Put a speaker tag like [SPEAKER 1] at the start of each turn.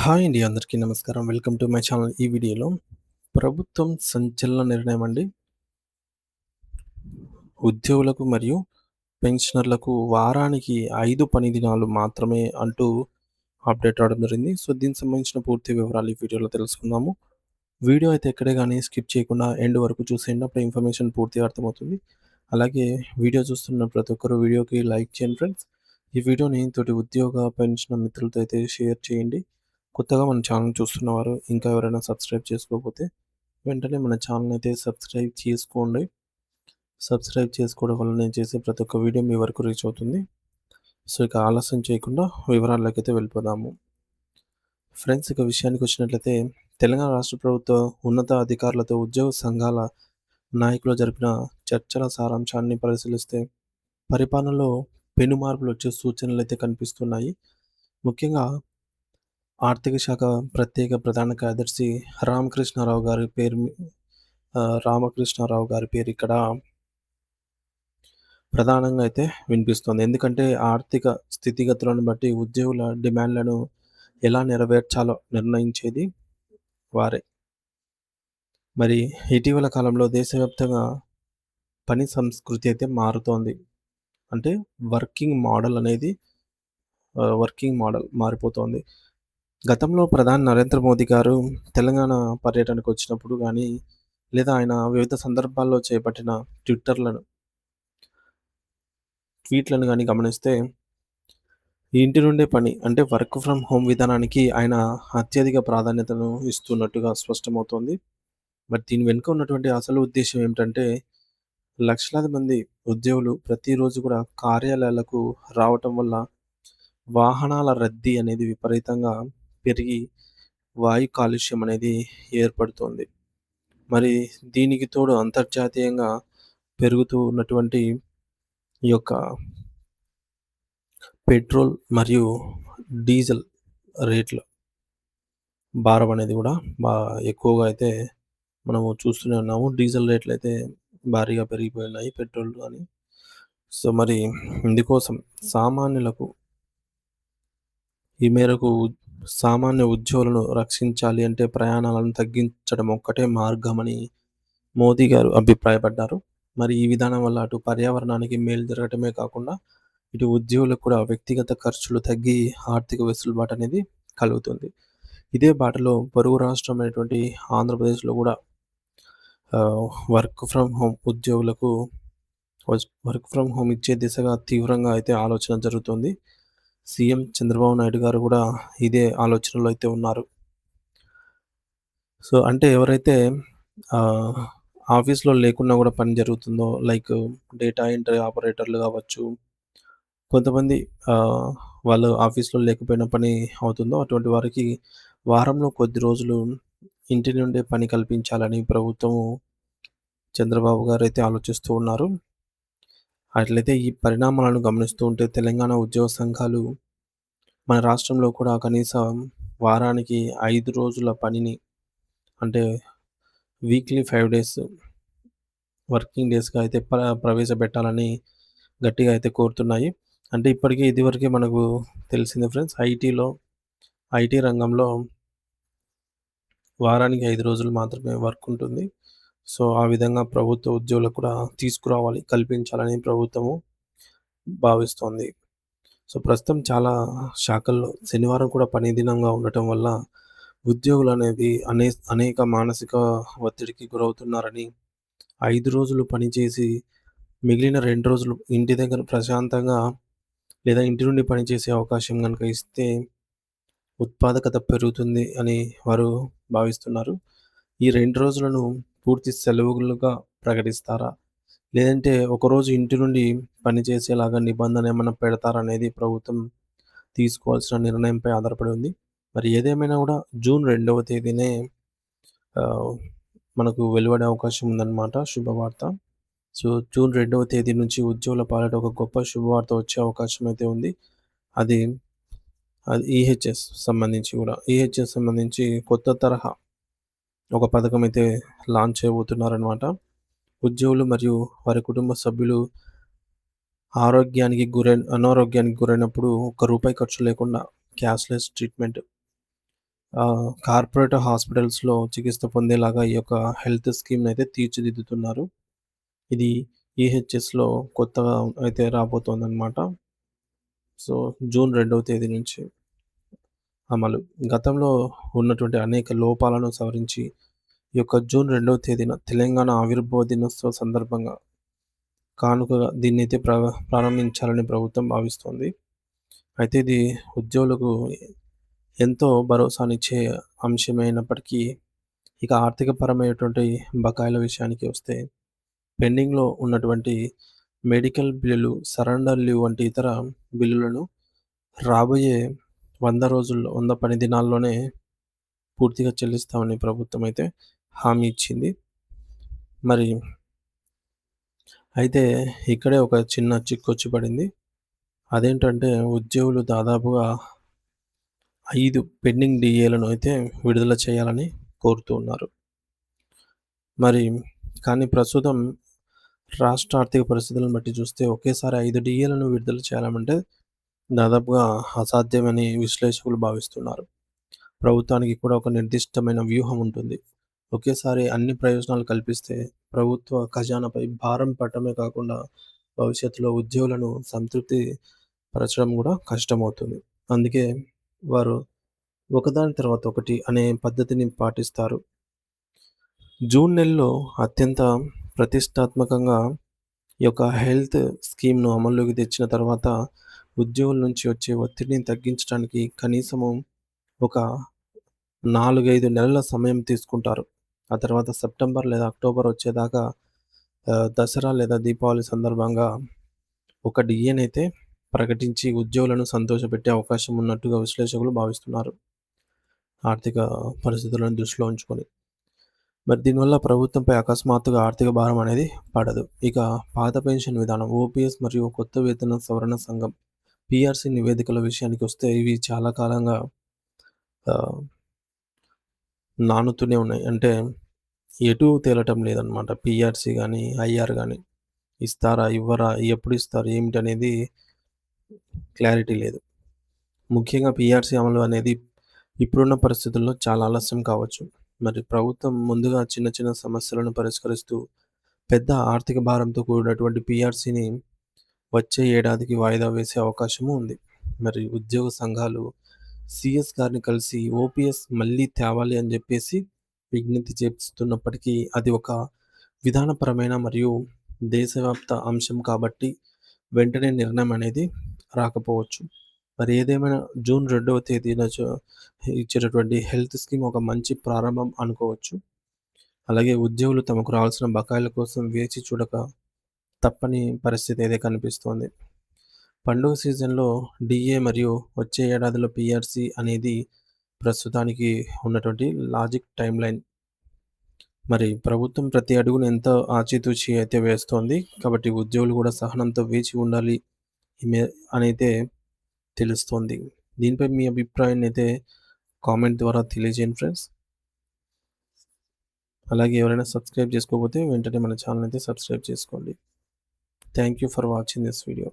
[SPEAKER 1] Hi అండి. అందరికీ నమస్కారం. Welcome to my channel. ఈ వీడియోలో ప్రభుత్వం సంచలన నిర్ణయం అండి. ఉద్యోగులకు మరియు పెన్షనర్లకు వారానికి 5 పని దినాలు మాత్రమే అంటూ అప్డేట్ రావడం జరిగింది. సో, దీనికి సంబంధించిన పూర్తి వివరాలు ఈ వీడియోలో తెలుసుకుందాము. వీడియో అయితే ఎక్కడే గాని స్కిప్ చేయకుండా ఎండ్ వరకు చూసేయండి. అప్పుడు ఇన్ఫర్మేషన్ పూర్తిగా అర్థమవుతుంది. అలాగే వీడియో చూస్తున్న ప్రతి ఒక్కరు వీడియోకి లైక్ చేయండి ఫ్రెండ్స్. ఈ వీడియోని తోటి ఉద్యోగ, పెన్షన్ మిత్రులతో అయితే షేర్ చేయండి. కొత్తగా మన ఛానల్ చూస్తున్నవారు ఇంకా ఎవరైనా సబ్స్క్రైబ్ చేసుకోకపోతే వెంటనే మన ఛానల్ అయితే సబ్స్క్రైబ్ చేసుకోండి. సబ్స్క్రైబ్ చేసుకోవడం వల్ల నేను చేసే ప్రతి ఒక్క వీడియో మీ వరకు రీచ్ అవుతుంది. సో, ఇక ఆలస్యం చేయకుండా వివరాల్లోకైతే వెళ్ళిపోదాము. ఫ్రెండ్స్, ఇక విషయానికి వచ్చినట్లయితే తెలంగాణ రాష్ట్ర ప్రభుత్వ ఉన్నత అధికారులతో ఉద్యోగ సంఘాల నాయకులు జరిపిన చర్చల సారాంశాన్ని పరిశీలిస్తే పరిపాలనలో పెను మార్పులు వచ్చే సూచనలు అయితే కనిపిస్తున్నాయి. ముఖ్యంగా ఆర్థిక శాఖ ప్రత్యేక ప్రధాన కార్యదర్శి రామకృష్ణారావు గారి పేరు రామకృష్ణారావు గారి పేరు ఇక్కడ ప్రధానంగా అయితే వినిపిస్తుంది. ఎందుకంటే ఆర్థిక స్థితిగతులను బట్టి ఉద్యోగుల డిమాండ్లను ఎలా నెరవేర్చాలో నిర్ణయించేది వారే. మరి ఇటీవల కాలంలో దేశవ్యాప్తంగా పని సంస్కృతి అయితే మారుతోంది. అంటే వర్కింగ్ మోడల్ మారిపోతోంది. గతంలో ప్రధాని నరేంద్ర మోదీ గారు తెలంగాణ పర్యటనకు వచ్చినప్పుడు గానీ, లేదా ఆయన వివిధ సందర్భాల్లో చేపట్టిన ట్వీట్‌లను గాని గమనిస్తే, ఈ ఇంటి నుండే పని అంటే వర్క్ ఫ్రమ్ హోమ్ విధానానికి ఆయన అత్యధిక ప్రాధాన్యతను ఇస్తున్నట్టుగా స్పష్టమవుతోంది. మరి దీని వెనుక ఉన్నటువంటి అసలు ఉద్దేశ్యం ఏమిటంటే, లక్షలాది మంది ఉద్యోగులు ప్రతిరోజు కూడా కార్యాలయాలకు రావటం వల్ల వాహనాల రద్దీ అనేది విపరీతంగా పెరిగి వాయు కాలుష్యం అనేది ఏర్పడుతోంది. మరి దీనికి తోడు అంతర్జాతీయంగా పెరుగుతూ ఉన్నటువంటి ఈ యొక్క పెట్రోల్ మరియు డీజిల్ రేట్ల భారం అనేది కూడా ఎక్కువగా అయితే మనము చూస్తూనే ఉన్నాము. డీజిల్ రేట్లయితే భారీగా పెరిగిపోయున్నాయి. పెట్రోల్ గాని. సో, మరి ఇందుకోసం సామాన్యులకు ఈ మేరకు సామాన్య ఉద్యోగులను రక్షించాలి అంటే ప్రయాణాలను తగ్గించడం ఒక్కటే మార్గమని మోదీ గారు అభిప్రాయపడ్డారు. మరి ఈ విధానం వల్ల అటు పర్యావరణానికి మేలు జరగటమే కాకుండా, ఇటు ఉద్యోగులకు కూడా వ్యక్తిగత ఖర్చులు తగ్గి ఆర్థిక వెసులుబాటు అనేది కలుగుతుంది. ఇదే బాటలో పొరుగు రాష్ట్రమైనటువంటి ఆంధ్రప్రదేశ్‌లో కూడా వర్క్ ఫ్రమ్ హోమ్ ఉద్యోగులకు వర్క్ ఫ్రమ్ హోమ్ ఇచ్చే దిశగా తీవ్రంగా అయితే ఆలోచన జరుగుతుంది. సీఎం చంద్రబాబు నాయుడు గారు కూడా ఇదే ఆలోచనలో అయితే ఉన్నారు. సో, అంటే ఎవరైతే ఆహ్, ఆఫీస్‌లో లేకున్నా కూడా పని జరుగుతుందో లైక్ డేటా ఎంట్రీ ఆపరేటర్లు కావచ్చు, కొంతమంది ఆహ్, వాళ్ళు ఆఫీస్‌లో లేకపోయినా పని అవుతుందో అటువంటి వారికి వారంలో కొద్ది రోజులు ఇంటి నుండే పని కల్పించాలని ప్రభుత్వము చంద్రబాబు గారైతే ఆలోచిస్తూ ఉన్నారు. అట్లయితే ఈ పరిణామాలను గమనిస్తూ ఉంటే తెలంగాణ ఉద్యోగ సంఘాలు మన రాష్ట్రంలో కూడా కనీసం వారానికి 5 రోజుల పనిని అంటే వీక్లీ 5 డేస్ వర్కింగ్ డేస్‌గా అయితే ప్రవేశపెట్టాలని గట్టిగా అయితే కోరుతున్నాయి. అంటే ఇప్పటికే ఇదివరకే మనకు తెలిసిందే ఫ్రెండ్స్. ఐటీ రంగంలో వారానికి 5 రోజులు మాత్రమే వర్క్ ఉంటుంది. సో, ఆ విధంగా ప్రభుత్వ ఉద్యోగులకు కూడా తీసుకురావాలి, కల్పించాలని ప్రభుత్వము భావిస్తోంది. సో, ప్రస్తుతం చాలా శాఖల్లో శనివారం కూడా పని దినంగా ఉండటం వల్ల ఉద్యోగులనేది అనేక మానసిక ఒత్తిడికి గురవుతున్నారని, 5 రోజులు పనిచేసి మిగిలిన 2 రోజులు ఇంటి దగ్గర ప్రశాంతంగా లేదా ఇంటి నుండి పనిచేసే అవకాశం గనుక ఇస్తే ఉత్పాదకత పెరుగుతుంది అని వారు భావిస్తున్నారు. ఈ 2 రోజులను పూర్తి సెలవులుగా ప్రకటిస్తారా? లేదంటే ఒకరోజు ఇంటి నుండి పనిచేసేలాగా నిబంధన ఏమన్నా పెడతారా అనేది ప్రభుత్వం తీసుకోవాల్సిన నిర్ణయంపై ఆధారపడి ఉంది. మరి ఏదేమైనా కూడా జూన్ 2వ తేదీనే ఆహ్, మనకు వెలువడే అవకాశం ఉందన్నమాట శుభవార్త. సో, జూన్ 2వ తేదీ నుంచి ఉద్యోగుల పాలిట ఒక గొప్ప శుభవార్త వచ్చే అవకాశం అయితే ఉంది. అది అది ఈహెచ్ఎస్ సంబంధించి కొత్త తరహా ఒక పథకం అయితే లాంచ్ చేయబోతున్నారనమాట. ఉద్యోగులు మరియు వారి కుటుంబ సభ్యులు అనారోగ్యానికి గురైనప్పుడు ఒక్క రూపాయి ఖర్చు లేకుండా క్యాష్‌లెస్ ట్రీట్‌మెంట్ కార్పొరేట్ హాస్పిటల్స్‌లో చికిత్స పొందేలాగా ఈ యొక్క హెల్త్ స్కీమ్‌నయితే తీర్చిదిద్దుతున్నారు. ఇది ఈహెచ్ఎస్‌లో కొత్తగా అయితే రాబోతోందనమాట. సో, జూన్ 2వ తేదీ నుంచి అమలు. గతంలో ఉన్నటువంటి అనేక లోపాలను సవరించి, ఈ యొక్క జూన్ 2వ తేదీన తెలంగాణ ఆవిర్భావ దినోత్సవ సందర్భంగా కానుకగా దీన్నైతే ప్రారంభించాలని ప్రభుత్వం భావిస్తోంది. అయితే ఇది ఉద్యోగులకు ఎంతో భరోసానిచ్చే అంశమైనప్పటికీ, ఇక ఆర్థికపరమైనటువంటి బకాయిల విషయానికి వస్తే, పెండింగ్‌లో ఉన్నటువంటి మెడికల్ బిల్లులు, సరెండర్ లీవ్ వంటి ఇతర బిల్లులను రాబోయే 100 రోజుల్లో, 100 పని దినాల్లోనే పూర్తిగా చెల్లిస్తామని ప్రభుత్వం అయితే హామీ ఇచ్చింది. మరి అయితే ఇక్కడే ఒక చిన్న చిక్కొచ్చి పడింది. అదేంటంటే ఉద్యోగులు దాదాపుగా 5 పెండింగ్ డీఏలను అయితే విడుదల చేయాలని కోరుతూ ఉన్నారు. మరి కానీ ప్రస్తుతం రాష్ట్ర ఆర్థిక పరిస్థితులను బట్టి చూస్తే ఒకేసారి 5 డీఏలను విడుదల చేయాలంటే దాదాపుగా అసాధ్యమని విశ్లేషకులు భావిస్తున్నారు. ప్రభుత్వానికి కూడా ఒక నిర్దిష్టమైన వ్యూహం ఉంటుంది. ఒకేసారి అన్ని ప్రయోజనాలు కల్పిస్తే ప్రభుత్వ ఖజానాపై భారం పడటమే కాకుండా భవిష్యత్తులో ఉద్యోగులను సంతృప్తి పరచడం కూడా కష్టమవుతుంది. అందుకే వారు ఒకదాని తర్వాత ఒకటి అనే పద్ధతిని పాటిస్తారు. జూన్ నెలలో అత్యంత ప్రతిష్టాత్మకంగా ఈ యొక్క హెల్త్ స్కీమ్‌ను అమల్లోకి తెచ్చిన తర్వాత ఉద్యోగుల నుంచి వచ్చే ఒత్తిడిని తగ్గించడానికి కనీసము ఒక 4, 5 నెలల సమయం తీసుకుంటారు. ఆ తర్వాత సెప్టెంబర్ లేదా అక్టోబర్ వచ్చేదాకా దసరా లేదా దీపావళి సందర్భంగా ఒక డీఏనైతే ప్రకటించి ఉద్యోగులను సంతోషపెట్టే అవకాశం ఉన్నట్టుగా విశ్లేషకులు భావిస్తున్నారు. ఆర్థిక పరిస్థితులను దృష్టిలో ఉంచుకొని. మరి దీనివల్ల ప్రభుత్వంపై అకస్మాత్తుగా ఆర్థిక భారం అనేది పడదు. ఇక పాత పెన్షన్ విధానం ఓపీఎస్ మరియు కొత్త వేతన సవరణ సంఘం పీఆర్సీ నివేదికల విషయానికొస్తే ఇవి చాలా కాలంగా ఆహ్, నానుతూనే ఉన్నాయి. అంటే ఎటూ తేలటం లేదనమాట. పీఆర్సీ గానీ, ఐఆర్ గానీ ఇస్తారా? ఇవ్వరా? ఎప్పుడిస్తారు? ఏమిటనేది క్లారిటీ లేదు. ముఖ్యంగా పీఆర్సీ అమలు అనేది ఇప్పుడున్న పరిస్థితుల్లో చాలా ఆలస్యం కావచ్చు. మరి ప్రభుత్వం ముందుగా చిన్న చిన్న సమస్యలను పరిష్కరిస్తూ పెద్ద ఆర్థిక భారంతో కూడినటువంటి పీఆర్సీని వచ్చే ఏడాదికి వాయిదా వేసే అవకాశము ఉంది. మరి ఉద్యోగ సంఘాలు సీఎస్ గారిని కలిసి ఓపీఎస్ మళ్ళీ తేవాలి అని జెప్పేసి విజ్ఞప్తి చేస్తున్నప్పటికీ అది ఒక విధానపరమైన మరియు దేశవ్యాప్త అంశం కాబట్టి వెంటనే నిర్ణయం అనేది రాకపోవచ్చు. మరి ఏదేమైనా జూన్ 2వ తేదీన ఇచ్చేటటువంటి హెల్త్ స్కీమ్ ఒక మంచి ప్రారంభం అనుకోవచ్చు. అలాగే ఉద్యోగులు తమకు రావాల్సిన బకాయిల కోసం వేచి చూడక తప్పని పరిస్థితి అయితే కనిపిస్తోంది. పండుగ సీజన్‌లో డీఏ మరియు వచ్చే ఏడాదిలో పీఆర్సీ అనేది ప్రస్తుతానికి ఉన్నటువంటి లాజిక్ టైమ్‌లైన్. మరి ప్రభుత్వం ప్రతి అడుగును ఎంతో ఆచితూచి అయితే వేస్తోంది. కాబట్టి ఉద్యోగులు కూడా సహనంతో వేచి ఉండాలి అనైతే తెలుస్తోంది. దీనిపై మీ అభిప్రాయాన్నయితే కామెంట్ ద్వారా తెలియజేయండి ఫ్రెండ్స్. అలాగే ఎవరైనా సబ్స్క్రైబ్ చేసుకోకపోతే వెంటనే మన ఛానెల్ అయితే సబ్స్క్రైబ్ చేసుకోండి. Thank you for watching this video.